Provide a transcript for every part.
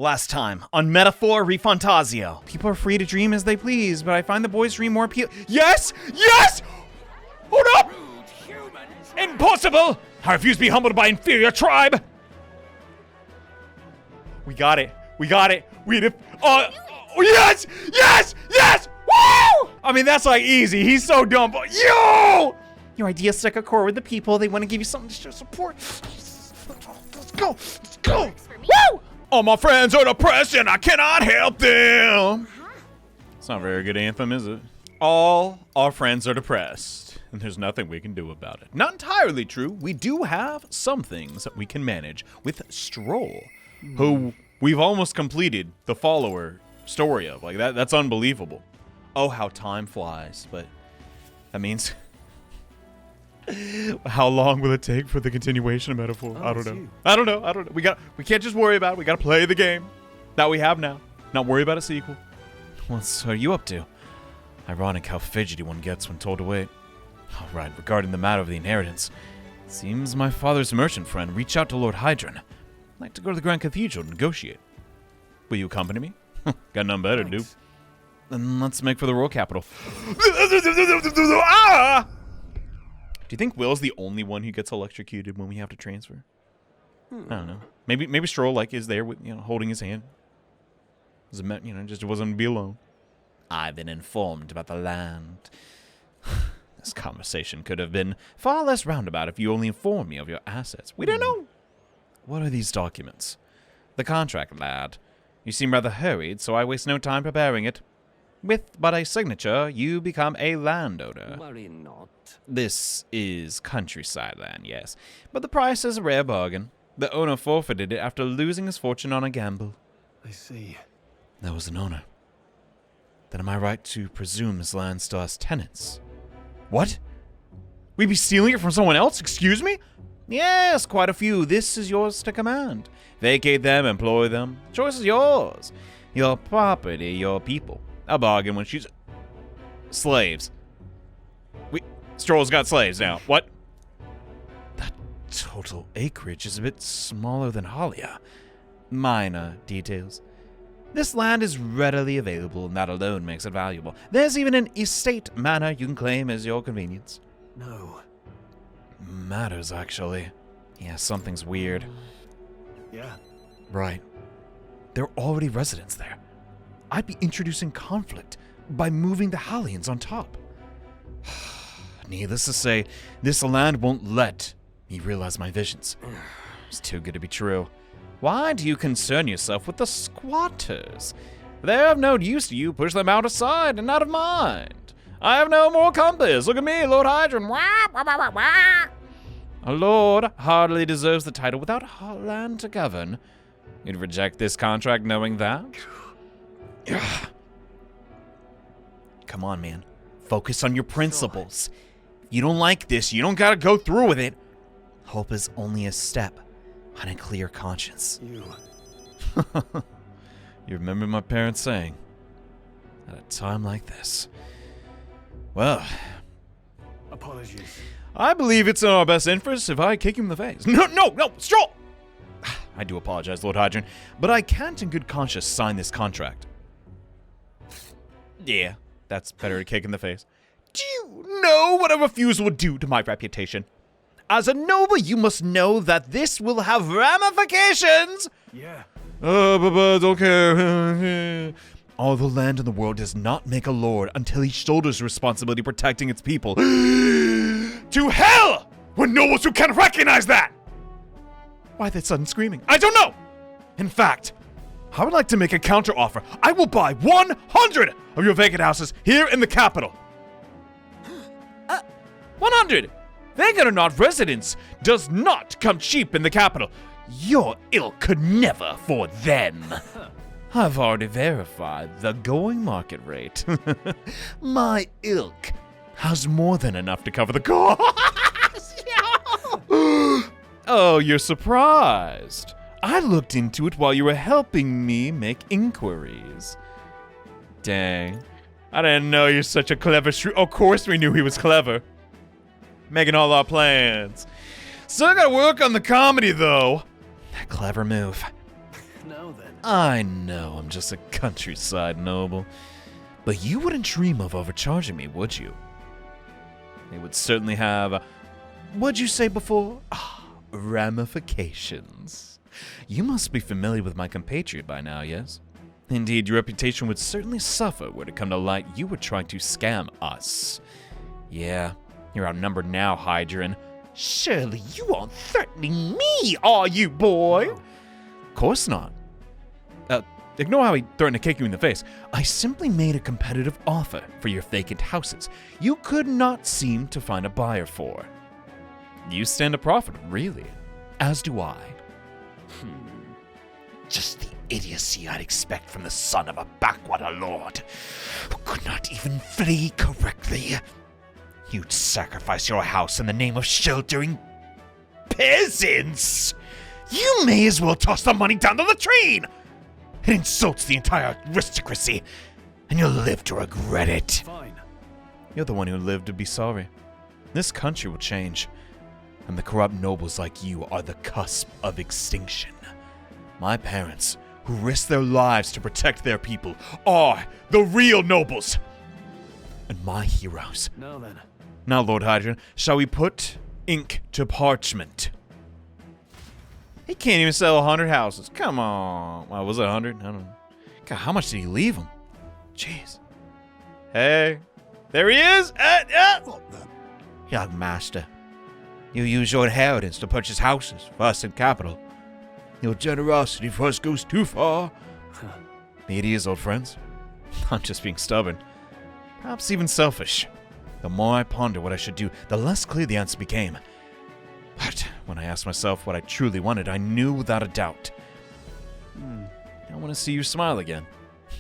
Last time on Metaphor ReFantazio. People are free to dream as they please, but I find the boys' dream more appealing. Yes! Yes! Hold up! Impossible! I refuse to be humbled by inferior tribe! We got it. We got it. We did. Yes! Yes! Yes! Woo! I mean, that's like easy. He's so dumb, but yo! Your ideas strike a chord with the people. They want to give you something to show support. Let's go. Let's go. Woo! All my friends are depressed and I cannot help them. It's not a very good anthem, is it? All our friends are depressed and there's nothing we can do about it. Not entirely true. We do have some things that we can manage with Strohl, who we've almost completed the follower story of. Like that's unbelievable. Oh, how time flies, but that means how long will it take for the continuation of Metaphor? I don't know. I don't know. We can't just worry about it. We gotta play the game that we have now. Not worry about a sequel. What are you up to? Ironic how fidgety one gets when told to wait. All right, regarding the matter of the inheritance, it seems my father's merchant friend reached out to Lord Hydron. I'd like to go to the Grand Cathedral to negotiate. Will you accompany me? Got nothing better to do. Then let's make for the royal capital. Ah! Do you think Will's the only one who gets electrocuted when we have to transfer? I don't know. Maybe Strohl like is there with holding his hand. Just wasn't to be alone. I've been informed about the land. This conversation could have been far less roundabout if you only informed me of your assets. We don't know. What are these documents? The contract, lad. You seem rather hurried, so I waste no time preparing it. With but a signature, you become a landowner. Worry not. This is countryside land, yes. But the price is a rare bargain. The owner forfeited it after losing his fortune on a gamble. I see. There was an owner. Then am I right to presume this land still has tenants? What? We'd be stealing it from someone else? Excuse me? Yes, quite a few. This is yours to command. Vacate them, employ them. The choice is yours. Your property, your people. A bargain when she's... Slaves. Strohl's got slaves now. What? That total acreage is a bit smaller than Halia. Minor details. This land is readily available, and that alone makes it valuable. There's even an estate manor you can claim as your convenience. No. Matters, actually. Yeah, something's weird. Yeah. Right. There are already residents there. I'd be introducing conflict by moving the Hallians on top. Needless to say, this land won't let me realize my visions. It's too good to be true. Why do you concern yourself with the squatters? They're of no use to you. Push them out of sight and out of mind. I have no more compass. Look at me, Lord Hydron. A lord hardly deserves the title without a land to govern. You'd reject this contract knowing that? Come on, man. Focus on your principles. If you don't like this, you don't gotta go through with it. Hope is only a step on a clear conscience. You remember my parents saying, at a time like this. Well, apologies. I believe it's in our best interest if I kick him in the face. No, Strohl! I do apologize, Lord Hydron, but I can't in good conscience sign this contract. Yeah, that's better to kick in the face. Do you know what a refusal would do to my reputation? As a noble, you must know that this will have ramifications. Yeah. But don't care. All the land in the world does not make a lord until he shoulders responsibility protecting its people. To hell with nobles who can recognize that! Why that sudden screaming? I don't know! In fact, I would like to make a counter-offer. I will buy 100 of your vacant houses here in the capital. 100! Vacant or not, residence does not come cheap in the capital. Your ilk could never afford them. I've already verified the going market rate. My ilk has more than enough to cover the cost. Oh, you're surprised. I looked into it while you were helping me make inquiries. Dang. I didn't know you're such a clever shrew. Of course we knew he was clever. Making all our plans. Still gotta work on the comedy, though. That clever move. Now then. I know I'm just a countryside noble, but you wouldn't dream of overcharging me, would you? It would certainly have, what'd you say before? Ramifications. You must be familiar with my compatriot by now, yes? Indeed, your reputation would certainly suffer were it come to light you were trying to scam us. Yeah, you're outnumbered now, Hydran. Surely you aren't threatening me, are you, boy? Of course not. Ignore how he threatened to kick you in the face. I simply made a competitive offer for your vacant houses you could not seem to find a buyer for. You stand to profit, really. As do I. Just the idiocy I'd expect from the son of a backwater lord who could not even flee correctly. You'd sacrifice your house in the name of sheltering peasants. You may as well toss the money down the latrine. It insults the entire aristocracy, and you'll live to regret it. Fine. You're the one who lived to be sorry. This country will change, and the corrupt nobles like you are the cusp of extinction. My parents, who risked their lives to protect their people, are the real nobles. And my heroes. Now then. Now, Lord Hydran, shall we put ink to parchment? He can't even sell 100 houses. Come on. Well, was it 100? I don't know. God, how much did he leave him? Jeez. Hey. There he is. What the? Young master, you use your inheritance to purchase houses for us in capital. Your generosity for us goes too far. It is, old friends. I'm just being stubborn. Perhaps even selfish. The more I ponder what I should do, the less clear the answer became. But when I asked myself what I truly wanted, I knew without a doubt. I want to see you smile again.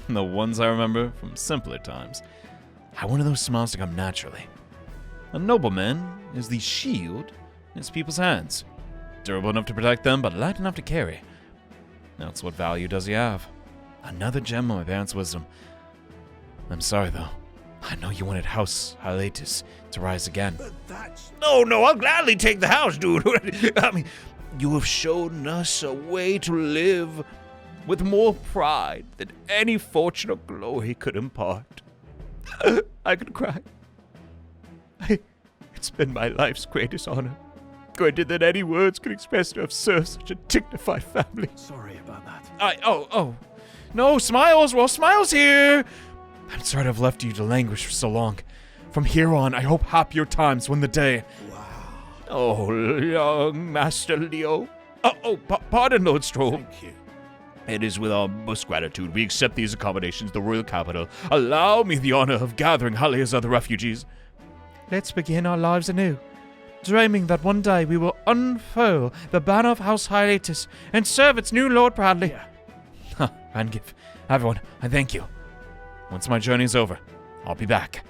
The ones I remember from simpler times. I wanted those smiles to come naturally. A nobleman is the shield in his people's hands. Durable enough to protect them, but light enough to carry. That's what value does he have. Another gem of my parents' wisdom. I'm sorry, though. I know you wanted House Hiatus to rise again. But that's... No, I'll gladly take the house, dude. I mean, you have shown us a way to live with more pride than any fortune or glory could impart. I could cry. It's been my life's greatest honor. Greater than any words could express to have served such a dignified family. Sorry about that. No, Smiles. Well, Smiles here. I'm sorry to have left you to languish for so long. From here on, I hope happier times win the day. Wow. Oh, young Master Leo. Pardon, Lord Strohl. Thank you. It is with our most gratitude we accept these accommodations, the royal capital. Allow me the honor of gathering Halia's other refugees. Let's begin our lives anew, dreaming that one day we will unfurl the banner of House Hiatus and serve its new lord proudly. Yeah. And give everyone, I thank you. Once my journey is over, I'll be back.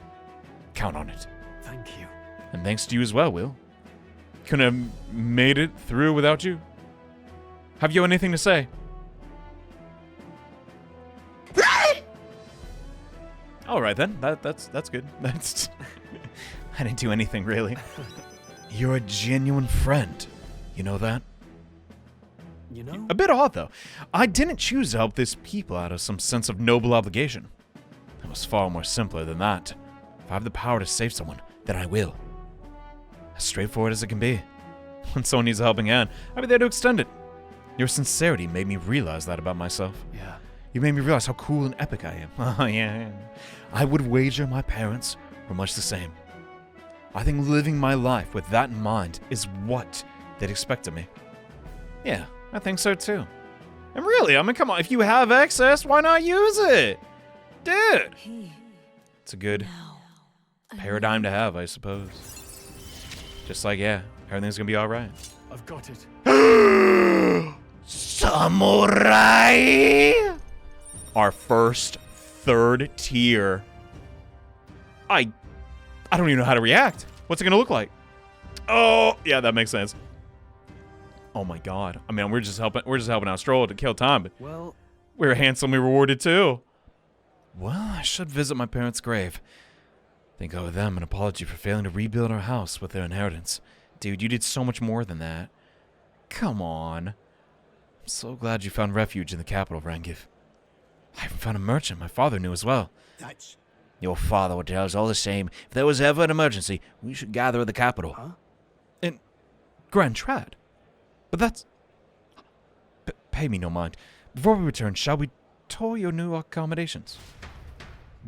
Count on it. Thank you. And thanks to you as well, Will. Couldn't have made it through without you. Have you anything to say? All right then. That's good. That's I didn't do anything really. You're a genuine friend. You know that? You know? A bit odd though. I didn't choose to help this people out of some sense of noble obligation. It was far more simpler than that. If I have the power to save someone, then I will. As straightforward as it can be. When someone needs a helping hand, I'll be there to extend it. Your sincerity made me realize that about myself. Yeah. You made me realize how cool and epic I am. Oh, yeah. I would wager my parents were much the same. I think living my life with that in mind is what they'd expect of me. Yeah, I think so too. And really, I mean, come on, if you have excess, why not use it? Dude! It's a good paradigm to have, I suppose. Just like, yeah, everything's gonna be alright. I've got it. Samurai! Our first third tier. I don't even know how to react. What's it gonna look like? Oh, yeah, that makes sense. Oh my god. I mean, we're just helping out Strohl to kill time, but Well, we're handsomely rewarded too. Well, I should visit my parents' grave. Think I owe them an apology for failing to rebuild our house with their inheritance. Dude, you did so much more than that. Come on. I'm So glad you found refuge in the capital, Rangiv. I even found a merchant my father knew as well. That's... Your father would tell us all the same. If there was ever an emergency, we should gather at the capital. Huh? In Grand Trad. But that's... pay me no mind. Before we return, shall we tour your new accommodations?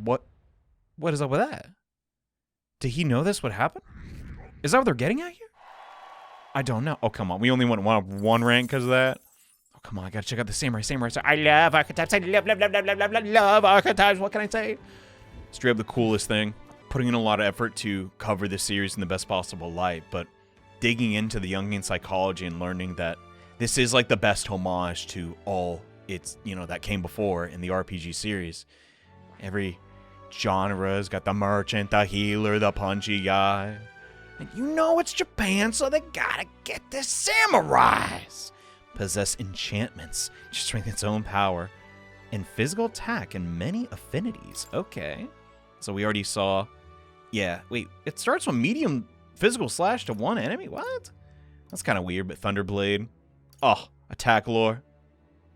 What is up with that? Did he know this would happen? Is that what they're getting at here? I don't know. Oh, come on. We only went one rank because of that. Oh, come on. I gotta check out the samurai. I love archetypes. I love archetypes. What can I say? Straight up the coolest thing. Putting in a lot of effort to cover this series in the best possible light, but digging into the Jungian psychology and learning that this is like the best homage to all it's, that came before in the RPG series. Every genre's got the merchant, the healer, the punchy guy. And it's Japan, so they gotta get the samurais. Possess enchantments, strength its own power, and physical attack and many affinities. Okay. So we already saw... Yeah, wait, it starts from medium physical slash to one enemy? What? That's kind of weird, but Thunderblade. Oh, attack lore.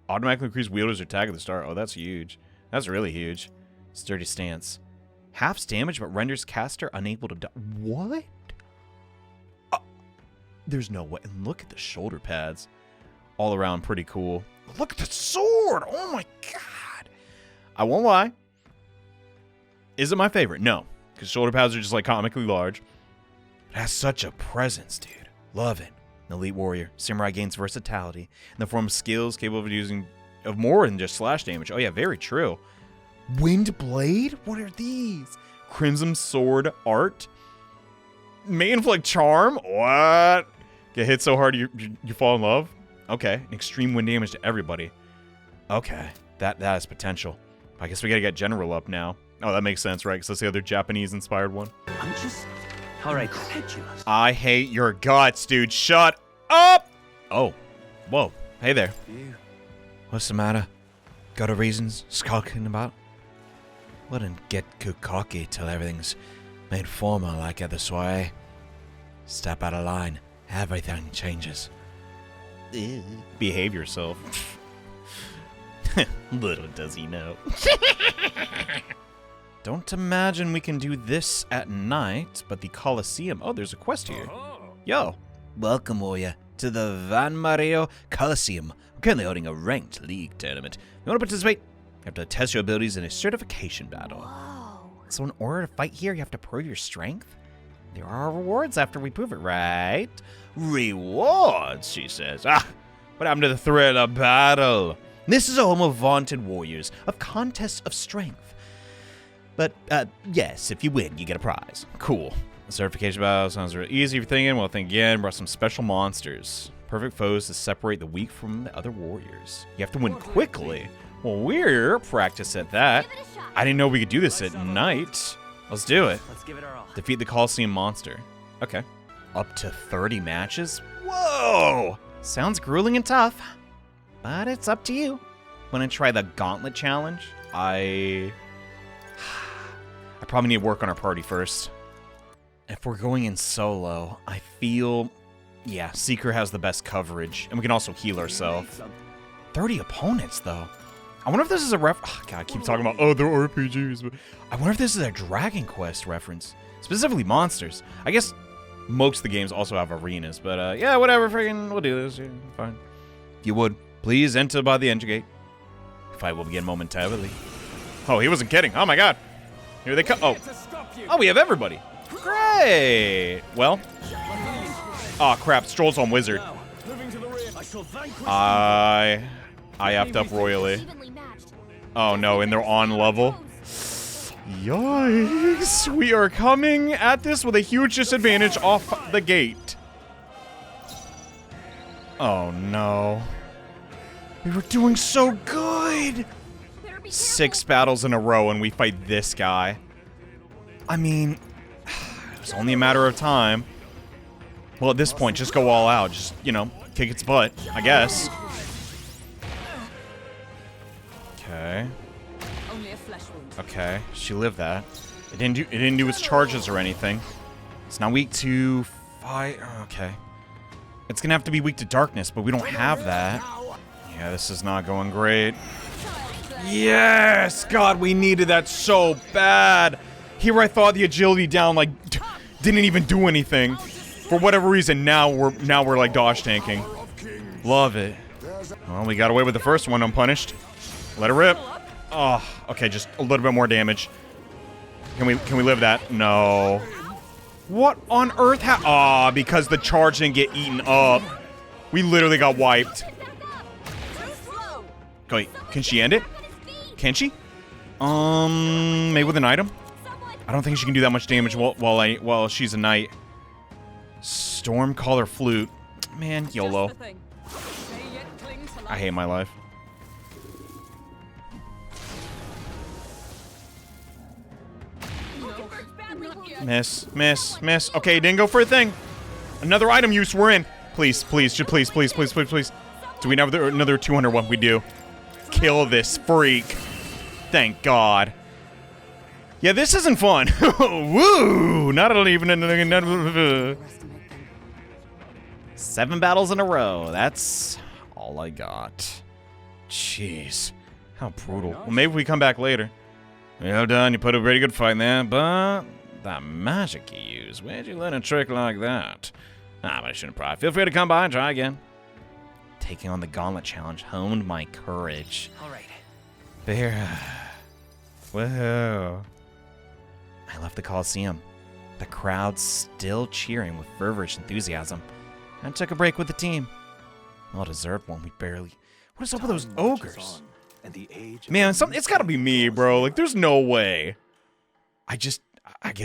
Automatically increase wielder's attack at the start. Oh, that's huge. That's really huge. Sturdy stance. Halves damage, but renders caster unable to die. What? There's no way. And look at the shoulder pads. All around pretty cool. Look at the sword. Oh my god. I won't lie. Is it my favorite? No. Because shoulder pads are just like comically large. It has such a presence, dude. Love it. An elite warrior. Samurai gains versatility in the form of skills capable of using more than just slash damage. Oh yeah, very true. Wind blade? What are these? Crimson sword art? Manflick charm? What? Get hit so hard you fall in love? Okay. Extreme wind damage to everybody. Okay. That has potential. I guess we gotta get general up now. Oh, that makes sense, right? Because that's the other Japanese-inspired one. I'm just... Alright, incredulous. I hate your guts, dude. Shut up! Oh. Whoa. Hey there. You. What's the matter? Got a reasons skulking about? Wouldn't get too cocky till everything's made formal like at the soiree. Step out of line. Everything changes. Behave yourself. Little does he know. Don't imagine we can do this at night, but the Colosseum... Oh, there's a quest here. Yo. Welcome, warrior, to the Van Mario Colosseum. We're currently holding a ranked league tournament. If you want to participate, you have to test your abilities in a certification battle. Whoa. So in order to fight here, you have to prove your strength? There are rewards after we prove it, right? Rewards, she says. Ah, what happened to the threat of battle? This is a home of vaunted warriors, of contests of strength. But, yes, if you win, you get a prize. Cool. The certification battle sounds really easy. You're thinking, well, think again, brought some special monsters. Perfect foes to separate the weak from the other warriors. You have to win quickly. Well, we're practiced at that. Give it a shot. I didn't know we could do this at night. Let's do it. Let's give it our all. Defeat the Colosseum monster. Okay. Up to 30 matches? Whoa! Sounds grueling and tough. But it's up to you. Wanna try the Gauntlet Challenge? I probably need to work on our party first. If we're going in solo, I feel... Yeah, Seeker has the best coverage. And we can also heal ourselves. 30 opponents, though. I wonder if this is a oh, God, I keep talking about other RPGs, but I wonder if this is a Dragon Quest reference. Specifically monsters. I guess most of the games also have arenas, but yeah, whatever, friggin', we'll do this. Yeah, fine. If you would, please enter by the entry gate. Fight will begin momentarily. Oh, he wasn't kidding. Oh my god. Here they come. Oh, we have everybody. Great. Well. Oh crap, Strohl's on Wizard. I effed up royally. Evenly matched. Oh no, and they're on level. Yikes. We are coming at this with a huge disadvantage off the gate. Oh no. We were doing so good. Better be 6 battles in a row and we fight this guy. I mean, it was only a matter of time. Well, at this point, just go all out. Just, kick its butt, I guess. Okay. Only a flesh wound. Okay, she lived that. It didn't do its charges or anything. It's not weak to fire. Okay. It's gonna have to be weak to darkness, but we don't have that. Yeah, this is not going great. Yes! God, we needed that so bad. Here I thought the agility down, like, didn't even do anything. For whatever reason, now we're like dodge tanking. Love it. Well, we got away with the first one unpunished. Let it rip. Oh, okay, just a little bit more damage. Can we live that? No. What on earth because the charge didn't get eaten up. We literally got wiped. Wait, can she end it? Can she? Maybe with an item? I don't think she can do that much damage while she's a knight. Stormcaller flute. Man, YOLO. I hate my life. Miss, miss, miss. Okay, didn't go for a thing. Another item use, we're in. Please, please, please, please, please, please, please. Do we have another 200 one? We do. Kill this freak. Thank God. Yeah, this isn't fun. Woo! Not even 7 battles in a row. That's all I got. Jeez. How brutal. Well, maybe we come back later. Well done, you put a pretty good fight in there, but that magic you use, where'd you learn a trick like that? But I shouldn't pry. Feel free to come by and try again. Taking on the gauntlet challenge honed my courage. All right. There. Whoa. I left the Coliseum. The crowd still cheering with feverish enthusiasm. I took a break with the team. Well-deserved one, we barely... What is up with those ogres? Man, it's gotta be me, bro. Like, there's no way. I guess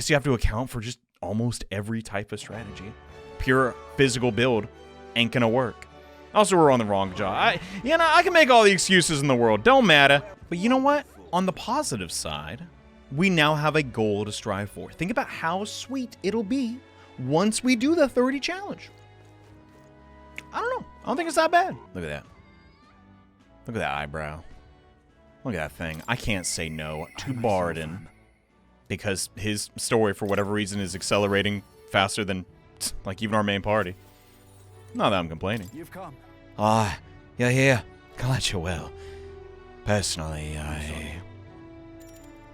you have to account for just almost every type of strategy. Pure physical build ain't gonna work. Also, we're on the wrong job. I can make all the excuses in the world. Don't matter. But you know what? On the positive side, we now have a goal to strive for. Think about how sweet it'll be once we do the 30 challenge. I don't know. I don't think it's that bad. Look at that. Look at that eyebrow. Look at that thing. I can't say no to Barden because his story, for whatever reason, is accelerating faster than, like, even our main party. Not that I'm complaining. You've come. Ah, you're here. Glad you're well. Personally,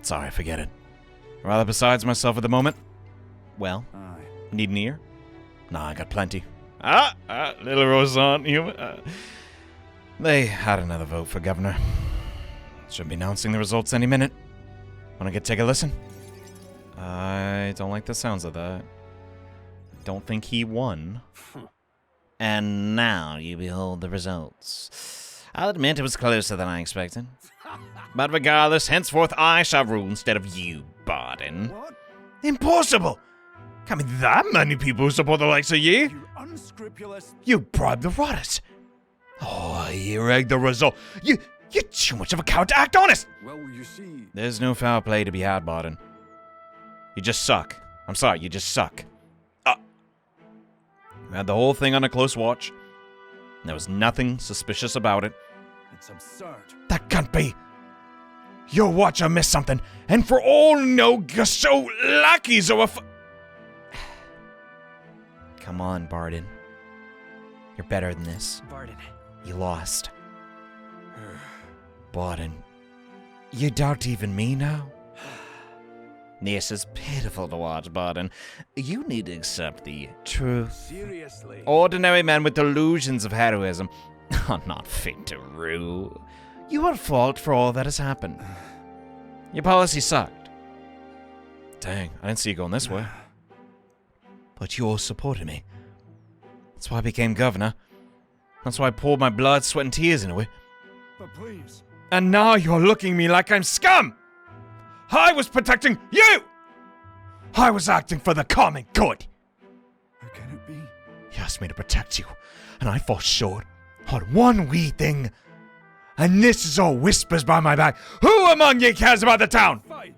Sorry, forget it. Rather besides myself at the moment. Well, need an ear? Nah, I got plenty. Little Rosan, they had another vote for governor. Should be announcing the results any minute. Wanna take a listen? I don't like the sounds of that. Don't think he won. And now you behold the results. I'll admit it was closer than I expected. But regardless, henceforth I shall rule instead of you, Barden. What? Impossible! Can't be that many people who support the likes of you. You unscrupulous... You bribed the rotters. Oh, you rigged the result. You're too much of a coward to act honest. Well, you see... There's no foul play to be had, Barden. You just suck. I'm sorry, you just suck. You had the whole thing on a close watch. There was nothing suspicious about it. It's absurd. That can't be. Your watcher missed something, and for all no so lackeys or Come on, Barden. You're better than this. Barden. You lost. Barden. You doubt even me now? This is pitiful to watch, Barden. You need to accept the truth. Seriously? Ordinary men with delusions of heroism are not fit to rule. You are at fault for all that has happened. Your policy sucked. Dang, I didn't see you going this way. But you all supported me. That's why I became governor. That's why I poured my blood, sweat, and tears into it. But please. And now you're looking at me like I'm scum! I was protecting you! I was acting for the common good! How can it be? You asked me to protect you, and I fall short on one wee thing. And this is all whispers by my back. Who among ye cares about the town? Fine.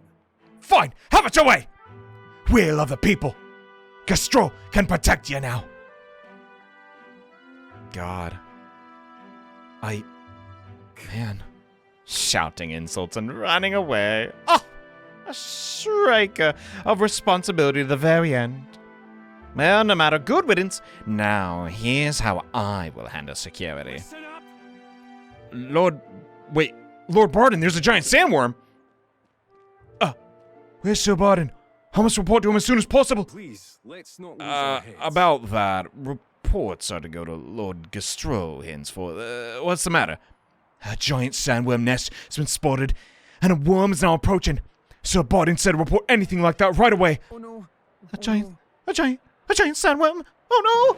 Fine, have it your way! We'll love the people. Strohl can protect you now. God. Man. Shouting insults and running away. Oh! A striker of responsibility to the very end. Well, no matter, good riddance. Now, here's how I will handle security. Listen up. Wait, Lord Barden, there's a giant sandworm! Where's Sir Barden? I must report to him as soon as possible! Please, let's not lose our heads. About that, reports are to go to Lord Strohl henceforth. What's the matter? A giant sandworm nest has been spotted, and a worm is now approaching. Sir Barden said to report anything like that right away. Oh no. A giant sandworm! Oh no!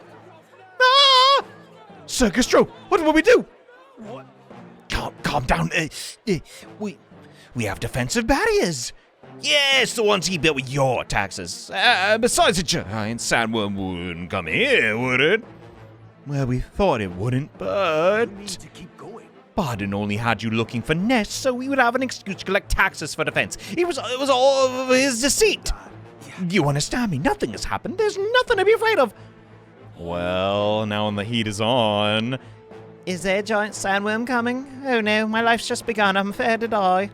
Ah! Sir Strohl, what will we do? What? Calm down. We have defensive barriers. Yes, the ones he built with your taxes. Besides, a giant sandworm wouldn't come here, would it? Well, we thought it wouldn't, but... We need to keep going. Barden only had you looking for nests, so we would have an excuse to collect taxes for defense. It was all of his deceit. You understand me? Nothing has happened. There's nothing to be afraid of. Well, now when the heat is on... Is there a giant sandworm coming? Oh no, my life's just begun. I'm fair to die.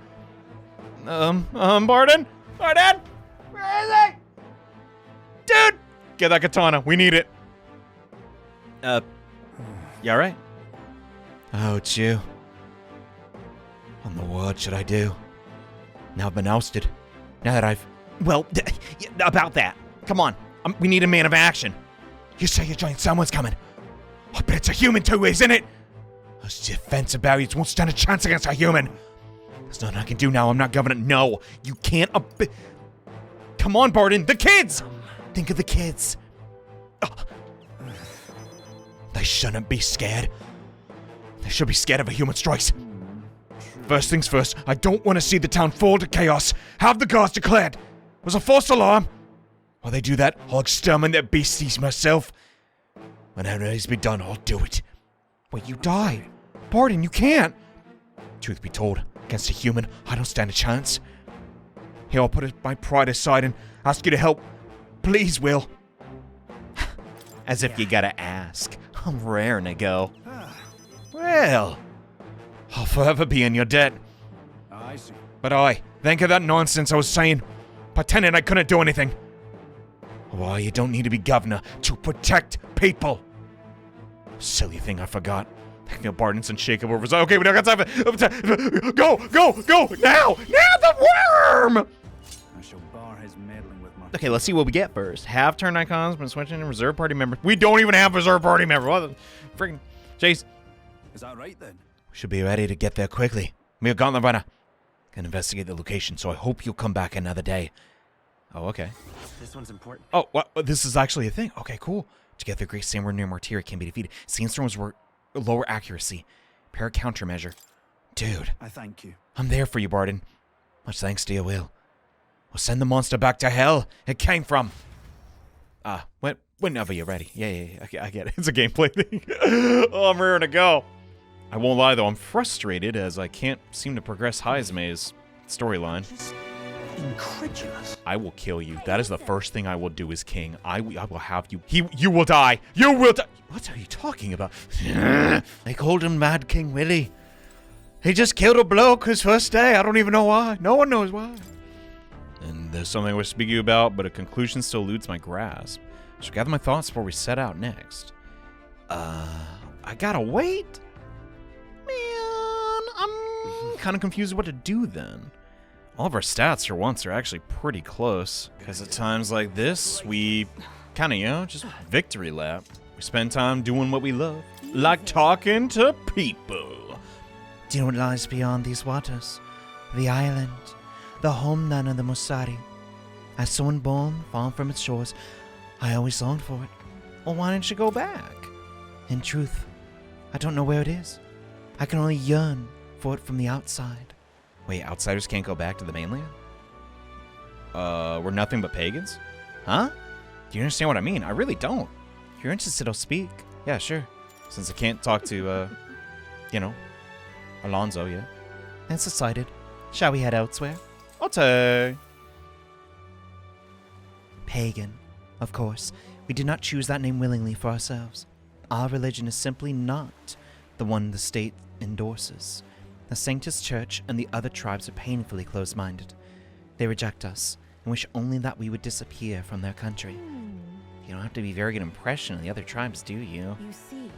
Barden? Barden? Where is he? Dude! Get that katana. We need it. You alright? Oh, it's you. What in the world should I do? Now I've been ousted. Now that I've... Well, about that. Come on. We need a man of action. You say a giant sandworm's coming. I bet it's a human too, isn't it? Those defensive barriers won't stand a chance against a human. There's nothing I can do now. I'm not governor. No, you can't. Come on, Barden. The kids! Think of the kids. They shouldn't be scared. They should be scared of a human strikes. First things first, I don't want to see the town fall to chaos. Have the guards declared. It was a false alarm. While they do that, I'll exterminate their beasties myself. Whenever it needs to be done, I'll do it. Wait, you died. Barden, you can't. Truth be told, against a human, I don't stand a chance. Here, I'll put my pride aside and ask you to help. Please, Will. As if you gotta ask. I'm raring to go. Well, I'll forever be in your debt. I see. But think of that nonsense I was saying. Pretending I couldn't do anything. Why, you don't need to be governor to protect people. Silly thing I forgot. I feel Barden's unshakable over his... Okay, we don't got time for... Go! Now! The worm! I shall bar his meddling with my... Okay, let's see what we get first. Have turn icons, been switching to reserve party members. We don't even have reserve party members. What the freaking... Chase. Is that right then? We should be ready to get there quickly. We're gone, Lavana. Can investigate the location, so I hope you'll come back another day. Oh, okay. This one's important. Oh, what? This is actually a thing. Okay, cool. Together, Great Sandworm near Martyria can be defeated. Sandstorms were lower accuracy. Pair countermeasure. Dude. I thank you. I'm there for you, Barden. Much thanks to your will. We'll send the monster back to hell it came from. Whenever you're ready. Yeah, I get it. It's a gameplay thing. Oh, I'm raring to go. I won't lie, though. I'm frustrated as I can't seem to progress Haizme's storyline. Just incredulous. I will kill you. That is the first thing I will do as king. I will have you. You will die. You will die. What are you talking about? They called him Mad King Willie. He just killed a bloke his first day. I don't even know why. No one knows why. And there's something we're speaking about, but a conclusion still eludes my grasp. I should gather my thoughts before we set out next. I gotta wait? Man, I'm kind of confused what to do then. All of our stats for once are actually pretty close. Because at times like this, we kind of, just victory lap. We spend time doing what we love. Like talking to people. Do you know what lies beyond these waters? The island. The homeland of the Musari. As someone born far from its shores, I always longed for it. Well, why didn't you go back? In truth, I don't know where it is. I can only yearn for it from the outside. Wait, outsiders can't go back to the mainland? We're nothing but pagans? Huh? Do you understand what I mean? I really don't. If you're interested, I'll speak. Yeah, sure. Since I can't talk to, Alonzo yet. That's decided. Shall we head elsewhere? Okay. Pagan. Of course, we did not choose that name willingly for ourselves. Our religion is simply not the one the state endorses. The Sanctus Church and the other tribes are painfully closed-minded. They reject us and wish only that we would disappear from their country. You don't have to be a very good impression of the other tribes, do you? You see.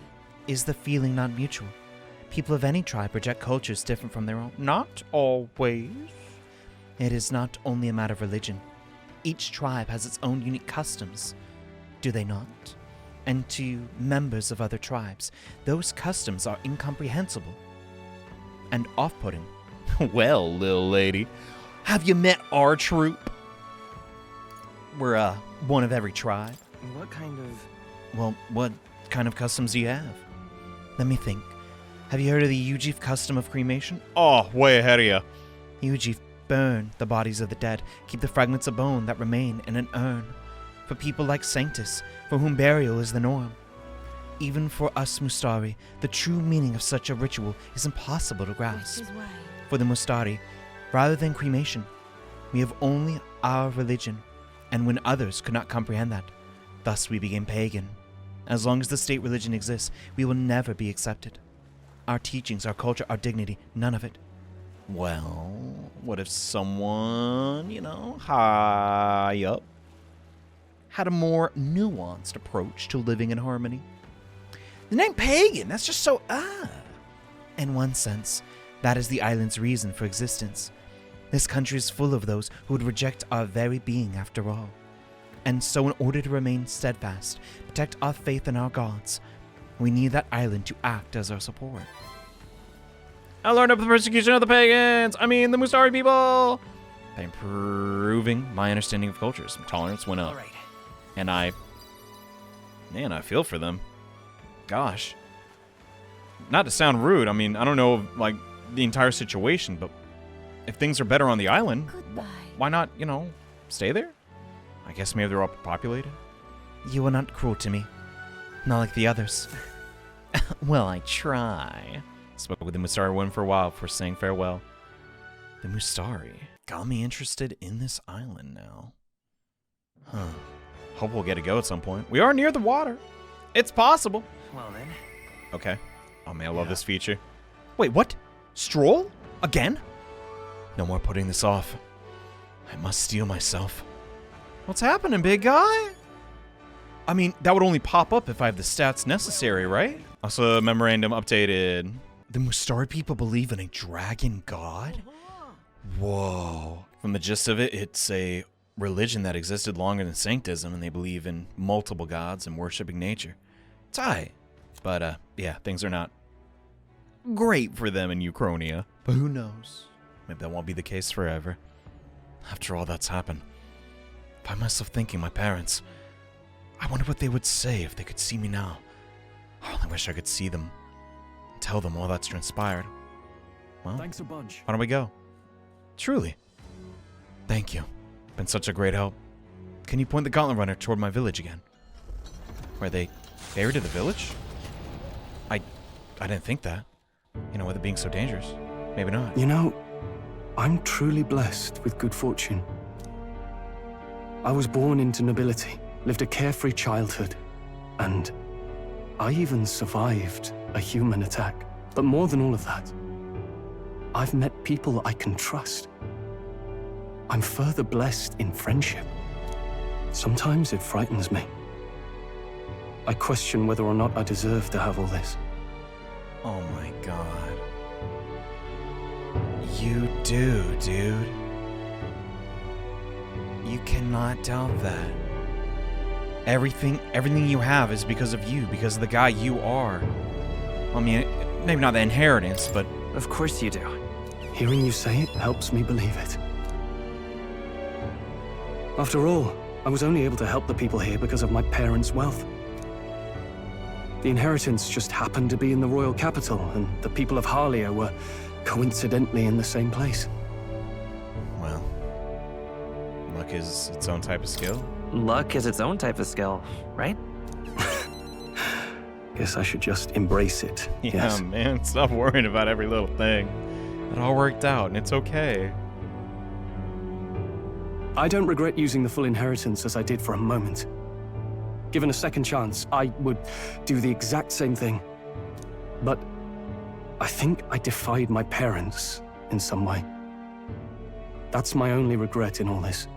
Is the feeling not mutual? People of any tribe project cultures different from their own. Not always. It is not only a matter of religion. Each tribe has its own unique customs, do they not? And to members of other tribes, those customs are incomprehensible and off-putting. Well, little lady, have you met our troop? We're, one of every tribe. What kind of... Well, what kind of customs do you have? Let me think. Have you heard of the Ujif custom of cremation? Oh, way ahead of you. Ujif burn the bodies of the dead, keep the fragments of bone that remain in an urn. For people like Sanctus, for whom burial is the norm. Even for us Mustari, the true meaning of such a ritual is impossible to grasp. Which is why. For the Mustari, rather than cremation, we have only our religion, and when others could not comprehend that, thus we became pagan. As long as the state religion exists, we will never be accepted. Our teachings, our culture, our dignity, none of it. Well, what if someone, high up, had a more nuanced approach to living in harmony? The name pagan, that's just so In one sense, that is the island's reason for existence. This country is full of those who would reject our very being after all. And so in order to remain steadfast, protect our faith in our gods, we need that island to act as our support. I learned of the persecution of the pagans! the Mustari people! By improving my understanding of cultures, tolerance went up. All right. And I feel for them. Gosh. Not to sound rude, I don't know, the entire situation, but if things are better on the island, Goodbye. why not, stay there? I guess maybe they're all populated. You are not cruel to me. Not like the others. Well, I try. Spoke with the Mustari one for a while before saying farewell. The Mustari got me interested in this island now. Huh. Hope we'll get to go at some point. We are near the water. It's possible. Well then. Okay. Oh man, I love this feature. Wait, what? Strohl? Again? No more putting this off. I must steel myself. What's happening, big guy? That would only pop up if I have the stats necessary, right? Also, memorandum updated. The Mustari people believe in a dragon god? Whoa. From the gist of it, it's a religion that existed longer than Sanctism, and they believe in multiple gods and worshipping nature. It's aight. But, yeah, things are not great for them in Euchornia. But who knows? Maybe that won't be the case forever. After all that's happened, I find myself thinking my parents. I wonder what they would say if they could see me now. I only wish I could see them and tell them all that's transpired. Well, Thanks a bunch. why don't we go? Truly. Thank you. Been such a great help. Can you point the gauntlet runner toward my village again? Were they buried in the village? I didn't think that. With it being so dangerous. Maybe not. I'm truly blessed with good fortune. I was born into nobility, lived a carefree childhood, and I even survived a human attack. But more than all of that, I've met people I can trust. I'm further blessed in friendship. Sometimes it frightens me. I question whether or not I deserve to have all this. Oh my god. You do, dude. You cannot doubt that. Everything you have is because of you, because of the guy you are. Maybe not the inheritance, but... Of course you do. Hearing you say it helps me believe it. After all, I was only able to help the people here because of my parents' wealth. The inheritance just happened to be in the royal capital, and the people of Harlia were coincidentally in the same place. Well, luck is its own type of skill. Luck is its own type of skill, right? Guess I should just embrace it. Yeah, Yes. man, stop worrying about every little thing. It all worked out, and it's okay. I don't regret using the full inheritance as I did for a moment. Given a second chance, I would do the exact same thing. But I think I defied my parents in some way. That's my only regret in all this.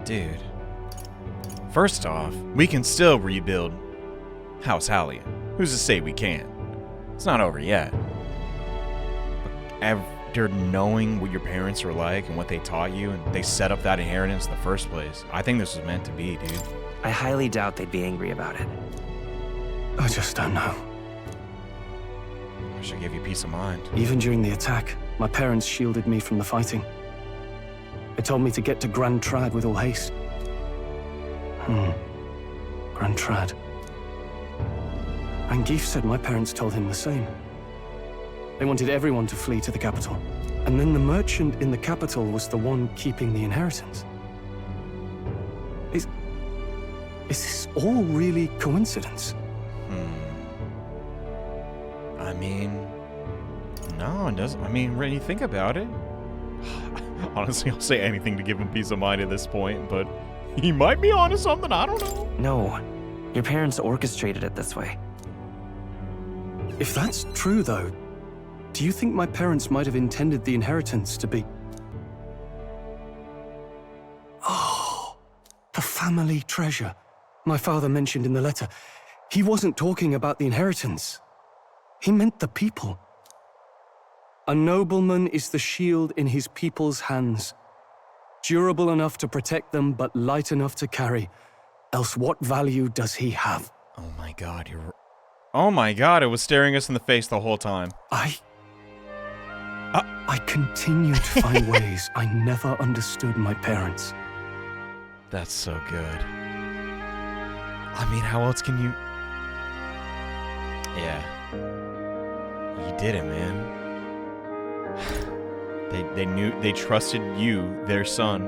Dude. First off, we can still rebuild House Hallia. Who's to say we can't? It's not over yet. But after knowing what your parents were like and what they taught you, and they set up that inheritance in the first place, I think this was meant to be, dude. I highly doubt they'd be angry about it. I just don't know. I should give you peace of mind. Even during the attack, my parents shielded me from the fighting. They told me to get to Grand Trad with all haste. Grand Trad. And Geef said my parents told him the same. They wanted everyone to flee to the capital. And then the merchant in the capital was the one keeping the inheritance. Is this all really coincidence? I mean, no, it doesn't. I mean, when you think about it, honestly, I'll say anything to give him peace of mind at this point, but he might be onto something, I don't know. No, your parents orchestrated it this way. If that's true, though, do you think my parents might have intended the inheritance to be... Oh, the family treasure my father mentioned in the letter. He wasn't talking about the inheritance. He meant the people. A nobleman is the shield in his people's hands, durable enough to protect them, but light enough to carry. Else what value does he have? Oh my god, you're... Oh my god, it was staring us in the face the whole time. I continue to find ways I never understood my parents. That's so good. I mean, how else can you... Yeah. You did it, man. They knew, they trusted you, their son,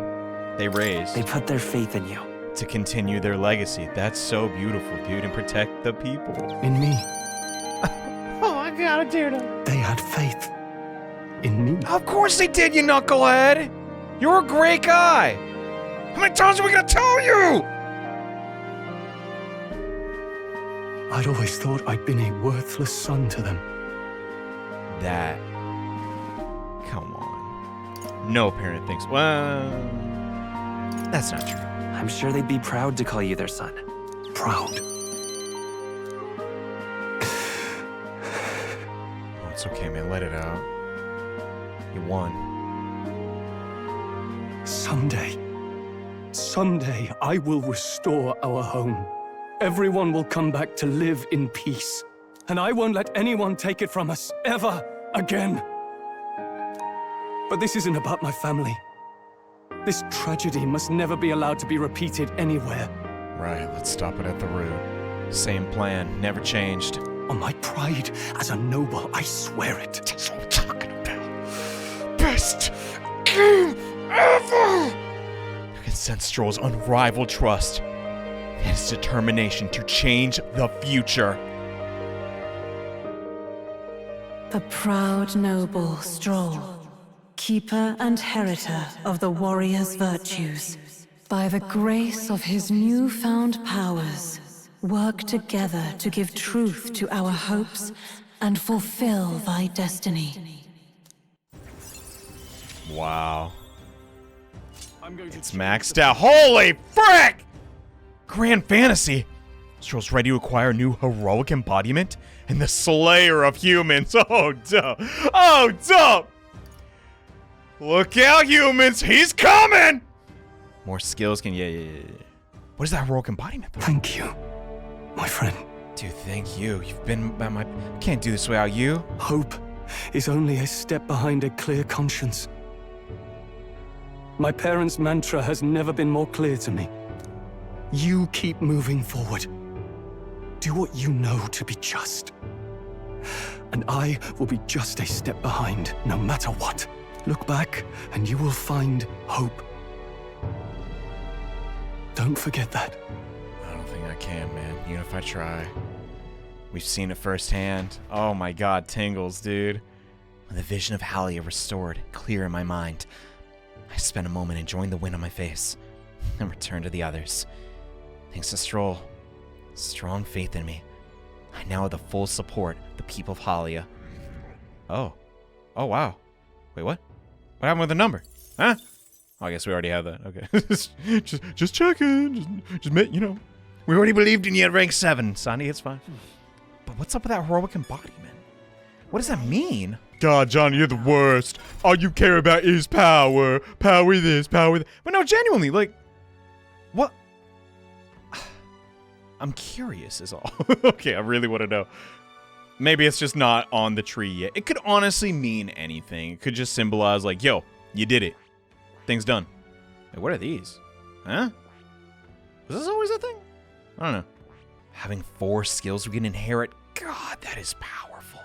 they raised. They put their faith in you. To continue their legacy. That's so beautiful, dude, and protect the people. In me. Oh my god, I dared him. They had faith. In me. Of course they did, you knucklehead! You're a great guy! How many times are we gonna tell you? I'd always thought I'd been a worthless son to them. That... Come on. No parent thinks... Well... That's not true. I'm sure they'd be proud to call you their son. Proud. Oh, it's okay, man. Let it out. You won. Someday, I will restore our home. Everyone will come back to live in peace. And I won't let anyone take it from us, ever again. But this isn't about my family. This tragedy must never be allowed to be repeated anywhere. Right, let's stop it at the root. Same plan, never changed. On my pride as a noble, I swear it. That's what I'm talking about. Best game ever! You can sense Strohl's unrivaled trust and his determination to change the future. The proud noble Strohl, keeper and heritor of the warrior's virtues, by the grace of his newfound powers, work together to give truth to our hopes and fulfill thy destiny. Wow. It's maxed out. Holy frick! Grand Fantasy! Strohl's ready to acquire a new heroic embodiment and the Slayer of humans. Oh, dope. Oh, dope! Look out, humans! He's coming! More skills can... Yeah. What is that heroic embodiment, though? Thank you, my friend. Dude, thank you. You've been by my... Can't do this without you. Hope is only a step behind a clear conscience. My parents' mantra has never been more clear to me. You keep moving forward. Do what you know to be just. And I will be just a step behind, no matter what. Look back, and you will find hope. Don't forget that. I don't think I can, man. Even if I try. We've seen it firsthand. Oh my god, tingles, dude. When the vision of Halia restored, clear in my mind, I spent a moment enjoying the wind on my face, and returned to the others. Thanks to Strohl, strong faith in me, I now have the full support of the people of Halia. Oh. Oh, wow. Wait, what? What happened with the number? Huh? Oh, I guess we already have that. Okay. just checking. Just you know. We already believed in you at rank 7, Sonny. It's fine. But what's up with that heroic embodiment? What does that mean? God, Johnny, you're the worst. All you care about is power. Power this, power that. But no, genuinely, like, what? I'm curious is all. Okay, I really want to know. Maybe it's just not on the tree yet. It could honestly mean anything. It could just symbolize like, yo, you did it. Thing's done. Hey, what are these? Huh? Was this always a thing? I don't know. Having 4 skills we can inherit. God, that is powerful.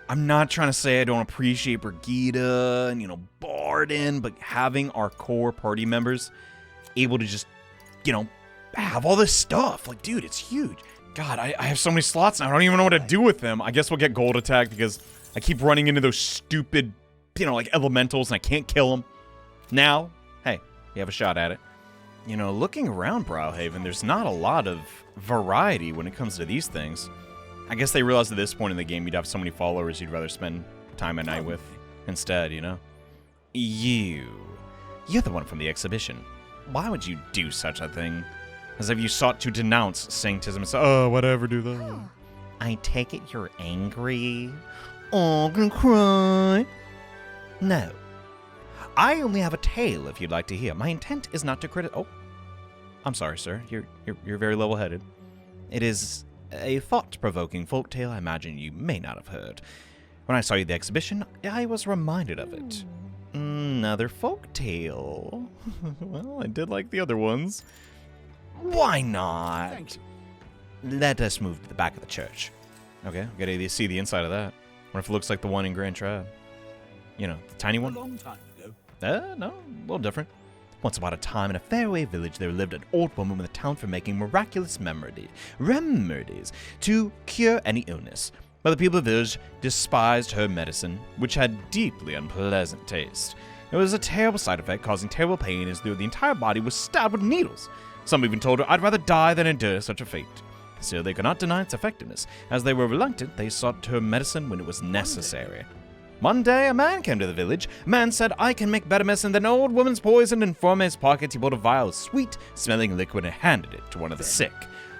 I'm not trying to say I don't appreciate Brigida and, Barden, but having our core party members able to just, have all this stuff. Like, dude, it's huge. God, I have so many slots now. I don't even know what to do with them. I guess we'll get gold attack because I keep running into those stupid, like elementals and I can't kill them. Now, hey, you have a shot at it. Looking around Browhaven, there's not a lot of variety when it comes to these things. I guess they realized at this point in the game you'd have so many followers you'd rather spend time at night with instead, You're the one from the exhibition. Why would you do such a thing? As if you sought to denounce sanctism and say, oh, whatever, do that. I take it you're angry? Oh, I'm gonna cry. No. I only have a tale if you'd like to hear. My intent is not to criticize. Oh, I'm sorry, sir. You're very level-headed. It is a thought-provoking folktale I imagine you may not have heard. When I saw you at the exhibition, I was reminded of it. Another folktale. Well, I did like the other ones. Why not? Thank you. Let us move to the back of the church. Okay, we gotta see the inside of that. What if it looks like the one in Grand Trad? The tiny A one? long time ago. No, a little different. Once upon a time in a faraway village there lived an old woman with a talent for making miraculous remedies to cure any illness. But the people of the village despised her medicine, which had deeply unpleasant taste. It was a terrible side effect, causing terrible pain as though the entire body was stabbed with needles. Some even told her, I'd rather die than endure such a fate. Still, they could not deny its effectiveness. As they were reluctant, they sought her medicine when it was necessary. One day, a man came to the village. A man said, I can make better medicine than an old woman's poison, and from his pocket he pulled a vial of sweet-smelling liquid and handed it to one of the sick.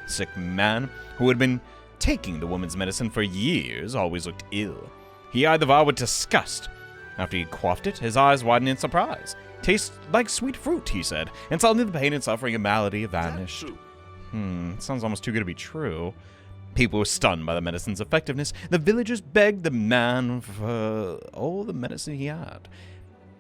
The sick man, who had been taking the woman's medicine for years, always looked ill. He eyed the vial with disgust. After he quaffed it, his eyes widened in surprise. Tastes like sweet fruit, he said, and suddenly the pain and suffering of malady vanished. Sounds almost too good to be true. People were stunned by the medicine's effectiveness. The villagers begged the man for all the medicine he had.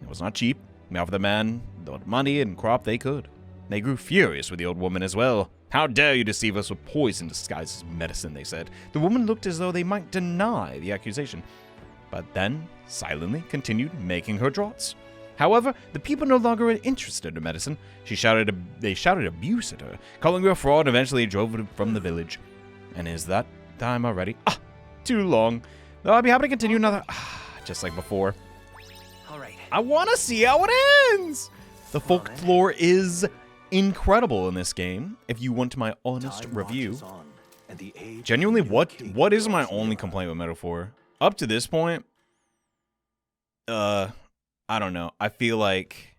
It was not cheap. They offered the man the money and crop they could. They grew furious with the old woman as well. How dare you deceive us with poison disguised as medicine, they said. The woman looked as though they might deny the accusation, but then silently continued making her draughts. However, the people no longer were interested in medicine. They shouted abuse at her, calling her a fraud, and eventually drove her from the village. And is that time already? Too long. Though I'd be happy to continue another, just like before. All right. I want to see how it ends! The folklore is incredible in this game, if you want my honest review. Genuinely, what is my only complaint with Metaphor? Up to this point, I don't know. I feel like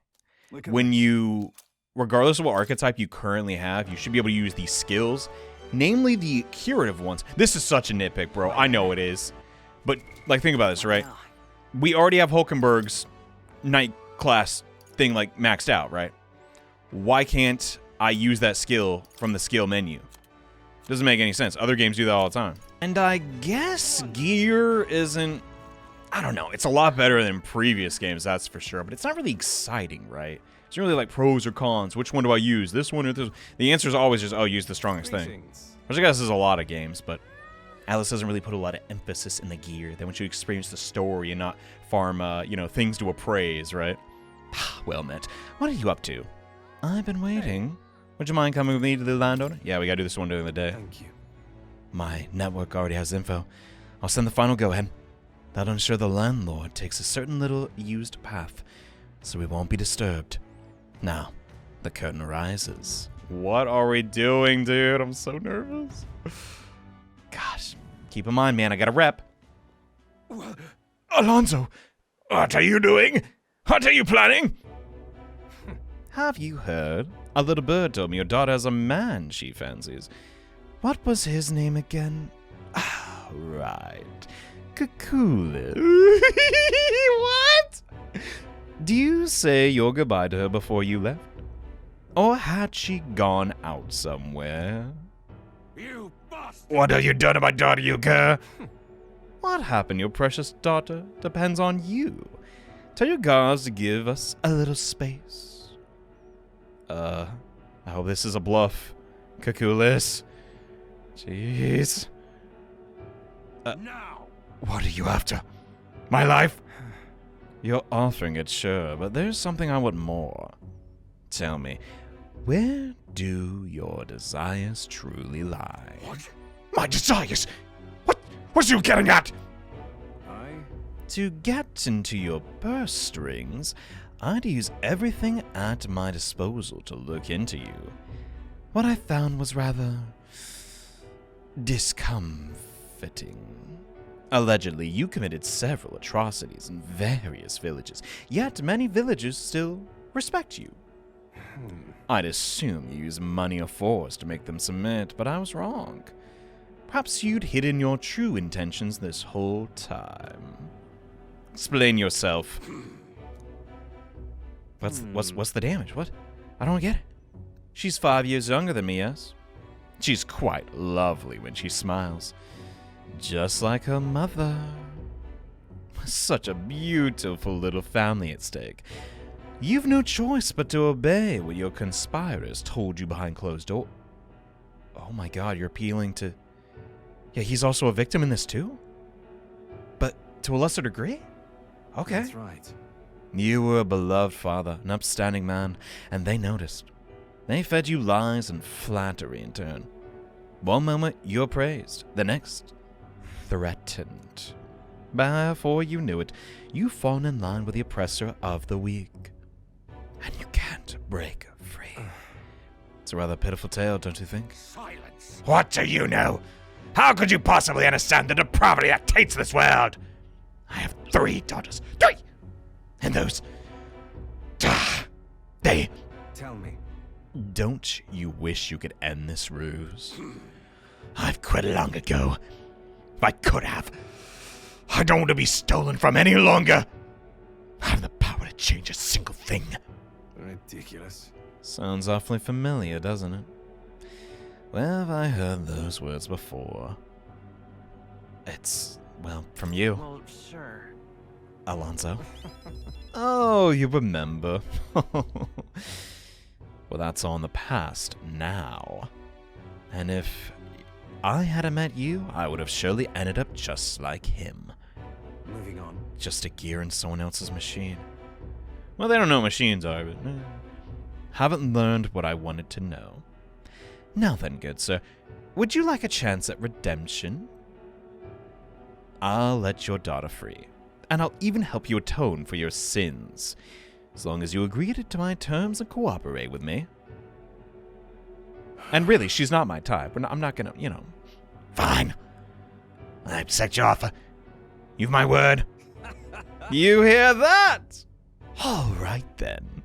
when you, regardless of what archetype you currently have, you should be able to use these skills, namely the curative ones. This is such a nitpick, bro. I know it is. But, like, think about this, right? We already have Hulkenberg's Knight class thing, like, maxed out, right? Why can't I use that skill from the skill menu? Doesn't make any sense. Other games do that all the time. And I guess gear isn't, I don't know. It's a lot better than previous games, that's for sure. But it's not really exciting, right? It's really like pros or cons. Which one do I use? This one or this? The answer is always just, oh, use the strongest thing. Which I guess is a lot of games, but Alice doesn't really put a lot of emphasis in the gear. They want you to experience the story and not farm, things to appraise, right? Well met. What are you up to? I've been waiting. Would you mind coming with me to the landowner? Yeah, we gotta do this one during the day. Thank you. My network already has info. I'll send the final go-ahead. That'll ensure the landlord takes a certain little used path, so we won't be disturbed. Now, the curtain rises. What are we doing, dude? I'm so nervous. Gosh, keep in mind, man, I got a rep. Alonso, what are you doing? What are you planning? Have you heard? A little bird told me your daughter has a man she fancies. What was his name again? Right. Kakula. What? Do you say your goodbye to her before you left? Or had she gone out somewhere? You bastard! What have you done to my daughter, you cur? What happened, your precious daughter, depends on you. Tell your guards to give us a little space. I hope this is a bluff. Kakulis. Jeez. Now! What are you after? My life? You're offering it, sure, but there's something I want more. Tell me, where do your desires truly lie? What? My desires? What's you getting at? I? To get into your purse strings, I'd use everything at my disposal to look into you. What I found was rather discomforting. Allegedly, you committed several atrocities in various villages, yet many villagers still respect you. I'd assume you use money or force to make them submit, but I was wrong. Perhaps you'd hidden your true intentions this whole time. Explain yourself. What's the damage? What? I don't get it. She's 5 years younger than me, yes? She's quite lovely when she smiles. Just like her mother. Such a beautiful little family at stake. You've no choice but to obey what your conspirators told you behind closed doors. Oh my god, you're appealing to... Yeah, he's also a victim in this too? But to a lesser degree? Okay. That's right. You were a beloved father, an upstanding man, and they noticed. They fed you lies and flattery in turn. One moment you're praised, the next threatened. Before you knew it, you've fallen in line with the oppressor of the weak. And you can't break free. It's a rather pitiful tale, don't you think? Silence! What do you know? How could you possibly understand the depravity that taints this world? I have 3 daughters. 3! And those... they... Tell me. Don't you wish you could end this ruse? I've quit long ago. If I could have. I don't want to be stolen from any longer. I have the power to change a single thing. Ridiculous. Sounds awfully familiar, doesn't it? Where have I heard those words before? It's, well, from you, Well, sure. Alonso. Oh, you remember. Well, that's all in the past now. And if I hadn't met you, I would have surely ended up just like him. Moving on. Just a gear in someone else's machine. Well, they don't know what machines are, but... haven't learned what I wanted to know. Now then, good sir, would you like a chance at redemption? I'll let your daughter free, and I'll even help you atone for your sins, as long as you agree to my terms and cooperate with me. And really, she's not my type. I'm not gonna, you know... Fine. I accept your offer. You've my word. You hear that? All right, then.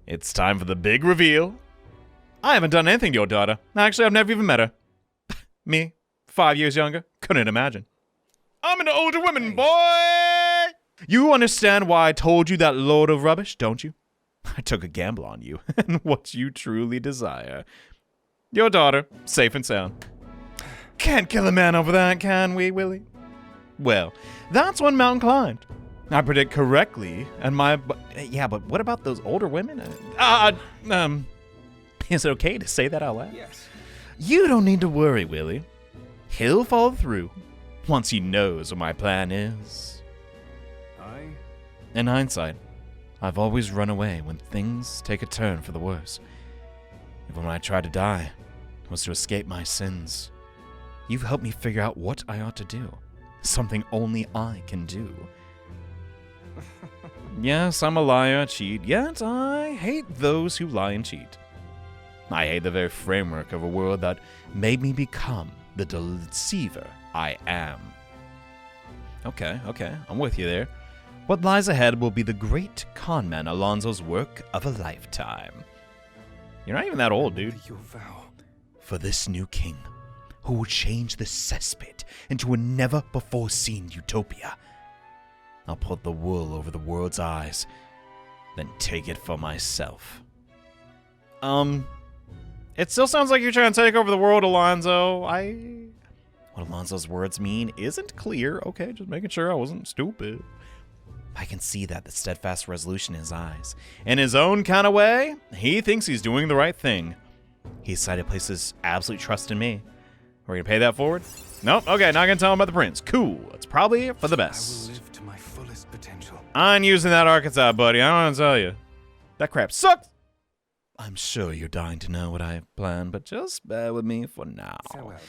It's time for the big reveal. I haven't done anything to your daughter. Actually, I've never even met her. Me, 5 years younger, couldn't imagine. I'm an older woman, boy! You understand why I told you that load of rubbish, don't you? I took a gamble on you and what you truly desire. Your daughter, safe and sound. Can't kill a man over that, can we, Willie? Well, that's one mountain climbed. I predict correctly, and yeah, but what about those older women? Is it okay to say that out loud? Yes. You don't need to worry, Willie. He'll follow through once he knows what my plan is. In hindsight, I've always run away when things take a turn for the worse. Even when I tried to die, it was to escape my sins. You've helped me figure out what I ought to do. Something only I can do. Yes, I'm a liar, cheat, yet I hate those who lie and cheat. I hate the very framework of a world that made me become the deceiver I am. Okay, I'm with you there. What lies ahead will be the great conman Alonso's work of a lifetime. You're not even that old, dude. Your vow. For this new king, who will change this cesspit into a never-before-seen utopia. I'll put the wool over the world's eyes, then take it for myself. It still sounds like you're trying to take over the world, Alonzo. What Alonzo's words mean isn't clear. Okay, just making sure I wasn't stupid. I can see that, the steadfast resolution in his eyes. In his own kind of way, he thinks he's doing the right thing. He decided to place his absolute trust in me. We're gonna pay that forward? Nope, okay, not gonna tell him about the prince. Cool, it's probably for the I will best. live to my fullest potential. I'm using that Arkansas, buddy. I don't want to tell you. That crap sucks. I'm sure you're dying to know what I have planned, but just bear with me for now. Farewell.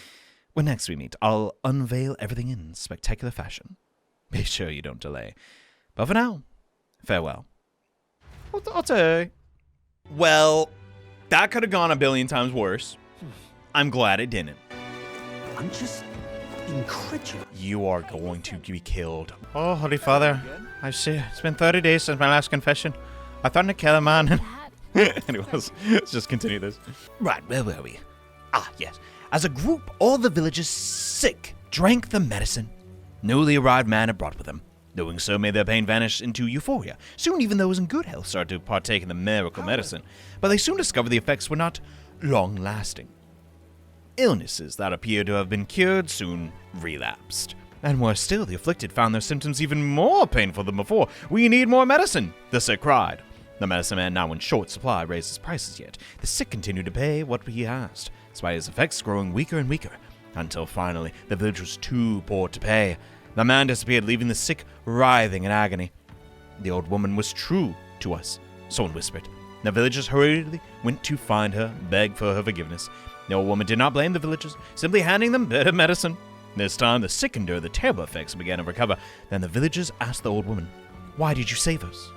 When next we meet, I'll unveil everything in spectacular fashion. Be sure you don't delay. But for now, farewell. I'll take. Well, that could have gone a billion times worse. I'm glad it didn't. I'm just incredulous. You are going to be killed. Oh, Holy Father, I see. It's been 30 days since my last confession. I thought to kill a man. Anyways, let's just continue this. Right, where were we? Ah, yes. As a group, all the villagers sick drank the medicine newly arrived man had brought with them. Doing so made their pain vanish into euphoria. Soon even those in good health started to partake in the miracle medicine, but they soon discovered the effects were not long-lasting. Illnesses that appeared to have been cured soon relapsed. And worse still, the afflicted found their symptoms even more painful than before. We need more medicine, the sick cried. The medicine man, now in short supply, raised his prices yet. The sick continued to pay what he asked, despite his effects growing weaker and weaker, until finally the village was too poor to pay. The man disappeared, leaving the sick writhing in agony. The old woman was true to us, someone whispered. The villagers hurriedly went to find her, beg for her forgiveness. The old woman did not blame the villagers, simply handing them better medicine. This time, the sick endured the terrible effects and began to recover. Then the villagers asked the old woman, "Why did you save us?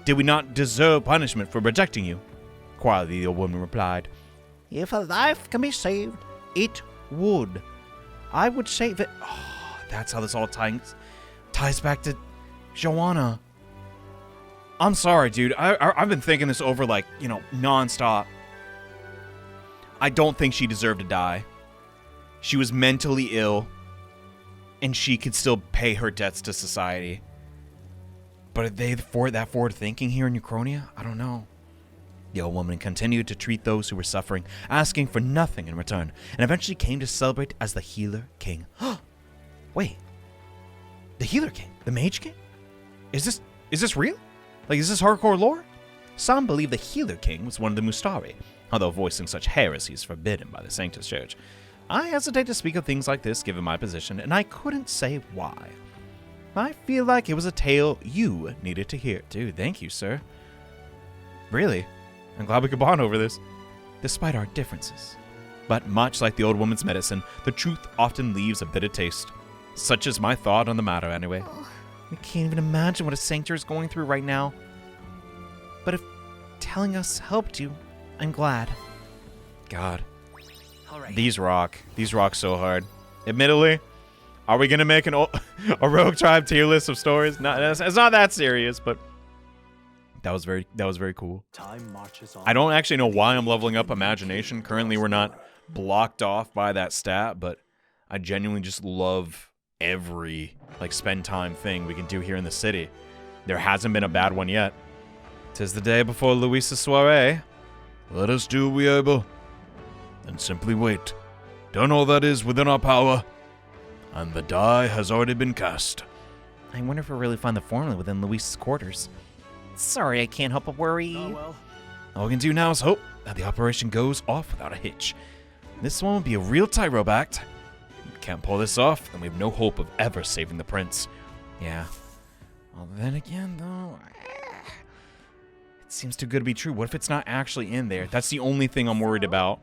Did we not deserve punishment for protecting you?" Quietly, the old woman replied, "If a life can be saved, it would. I would save it." Oh, that's how this all ties back to Joanna. I'm sorry, dude. I've been thinking this over, like, nonstop. I don't think she deserved to die. She was mentally ill, and she could still pay her debts to society. But are they that forward thinking here in Euchornia? I don't know. The old woman continued to treat those who were suffering, asking for nothing in return, and eventually came to celebrate as the Healer King. Wait. The Healer King? The Mage King? Is this real? Like, is this hardcore lore? Some believe the Healer King was one of the Mustari, although voicing such heresy is forbidden by the Sanctus Church. I hesitate to speak of things like this given my position, and I couldn't say why. I feel like it was a tale you needed to hear. Dude, thank you, sir. Really? I'm glad we could bond over this, despite our differences. But much like the old woman's medicine, the truth often leaves a bitter taste. Such is my thought on the matter, anyway. We can't even imagine what a sanctuary is going through right now. But if telling us helped you, I'm glad. God. These rock so hard. Admittedly, are we gonna make a Rogue Tribe tier list of stories? It's not that serious, but that was very cool. Time marches on. I don't actually know why I'm leveling up imagination. Currently, we're not blocked off by that stat, but I genuinely just love every spend time thing we can do here in the city. There hasn't been a bad one yet. 'Tis the day before Louis's soiree. Let us do what we are able, and simply wait. Done all that is within our power, and the die has already been cast. I wonder if we'll really find the formula within Louis's quarters. Sorry, I can't help but worry. Oh, well. All we can do now is hope that the operation goes off without a hitch. This one will be a real tightrope act. If we can't pull this off, then we have no hope of ever saving the prince. Yeah. Well, then again, though, it seems too good to be true. What if it's not actually in there? That's the only thing I'm worried about.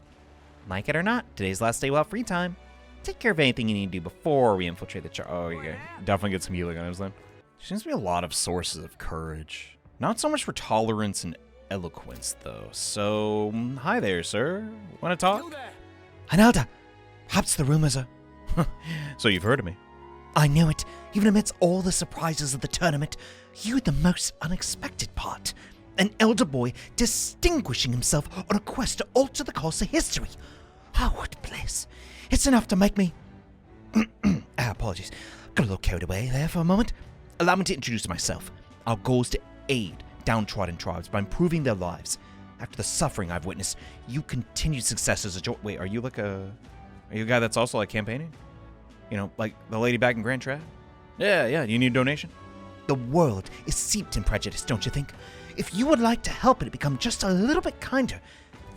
Like it or not, today's last day we'll have free time. Take care of anything you need to do before we infiltrate the Oh, yeah. Definitely get some healing items then. There seems to be a lot of sources of courage. Not so much for tolerance and eloquence, though. So, hi there, sir. Want to talk? Analda, perhaps the rumors are... So you've heard of me. I know it. Even amidst all the surprises of the tournament, you had the most unexpected part. An elder boy distinguishing himself on a quest to alter the course of history. Oh, what bliss. It's enough to make me... apologies. Got a little carried away there for a moment. Allow me to introduce myself. Our goal is to aid downtrodden tribes by improving their lives. After the suffering I've witnessed, you continued success as a Wait, are you like a... Are you a guy that's also like campaigning? You know, like the lady back in Grand Trad? Yeah, you need a donation? The world is seeped in prejudice, don't you think? If you would like to help it become just a little bit kinder,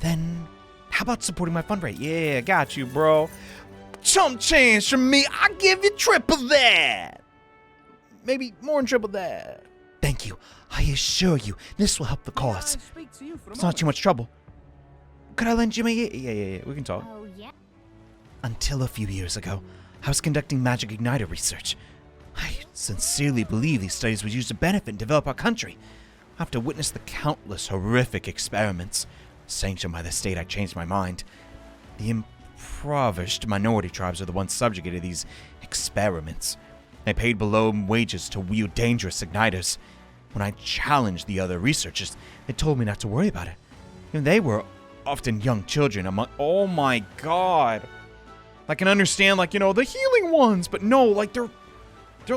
then how about supporting my fundraiser? Yeah, got you, bro. Chump change from me, I give you triple that. Maybe more than triple that. Thank you. I assure you, this will help the cause. It's not too much trouble. Could I lend you my... Yeah, we can talk. Oh, yeah? Until a few years ago, I was conducting magic igniter research. I sincerely believe these studies would use to benefit and develop our country. After witnessing the countless horrific experiments sanctioned by the state, I changed my mind. The impoverished minority tribes are the ones subjugated to these experiments. They paid below wages to wield dangerous igniters. When I challenged the other researchers, they told me not to worry about it. And they were often young children among... Oh my god. I can understand, like, you know, the healing ones, but no, like, they're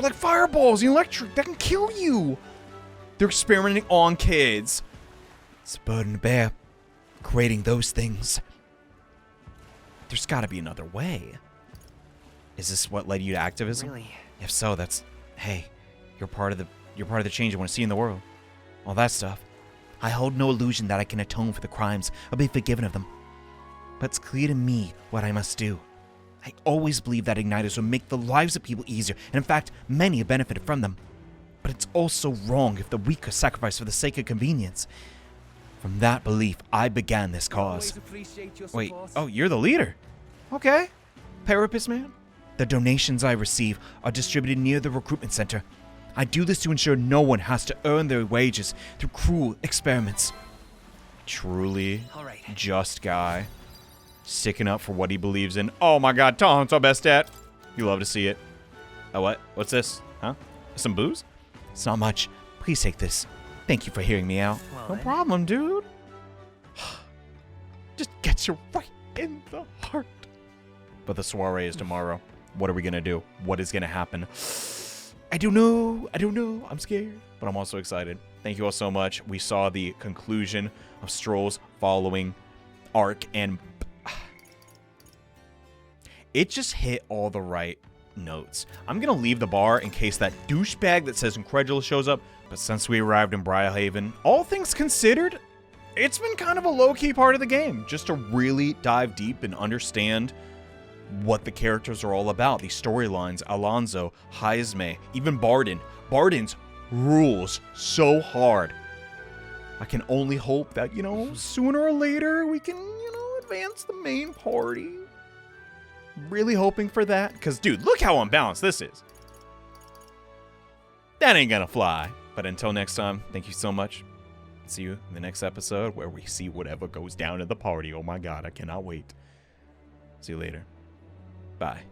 like fireballs, electric, that can kill you. They're experimenting on kids. It's a burden to bear, creating those things. There's gotta be another way. Is this what led you to activism? Really? If so, that's... Hey, you're part of the change I want to see in the world. All that stuff. I hold no illusion that I can atone for the crimes or be forgiven of them. But it's clear to me what I must do. I always believed that igniters would make the lives of people easier, and in fact, many have benefited from them. But it's also wrong if the weak are sacrificed for the sake of convenience. From that belief, I began this cause. Wait, oh, you're the leader. Okay. Parapist man? The donations I receive are distributed near the recruitment center. I do this to ensure no one has to earn their wages through cruel experiments. Truly All right. just guy. Sticking up for what he believes in. Oh my god, Tom's our best stat. You love to see it. Oh, what? What's this? Huh? Some booze? It's not much. Please take this. Thank you for hearing me out. Well, No then. problem, dude. Just gets you right in the heart. But the soiree is tomorrow. What are we gonna do? What is gonna happen? I don't know. I'm scared. But I'm also excited. Thank you all so much. We saw the conclusion of Strohl's following arc, and it just hit all the right notes. I'm gonna leave the bar in case that douchebag that says incredulous shows up, but since we arrived in Briarhaven, all things considered, it's been kind of a low-key part of the game, just to really dive deep and understand what the characters are all about, these storylines, Alonso, Heisme, even Barden. Barden's rules so hard. I can only hope that, you know, sooner or later we can, you know, advance the main party. Really hoping for that, because, dude, look how unbalanced this is. That ain't gonna fly. But until next time, thank you so much. See you in the next episode where we see whatever goes down at the party. Oh my god, I cannot wait. See you later. Bye.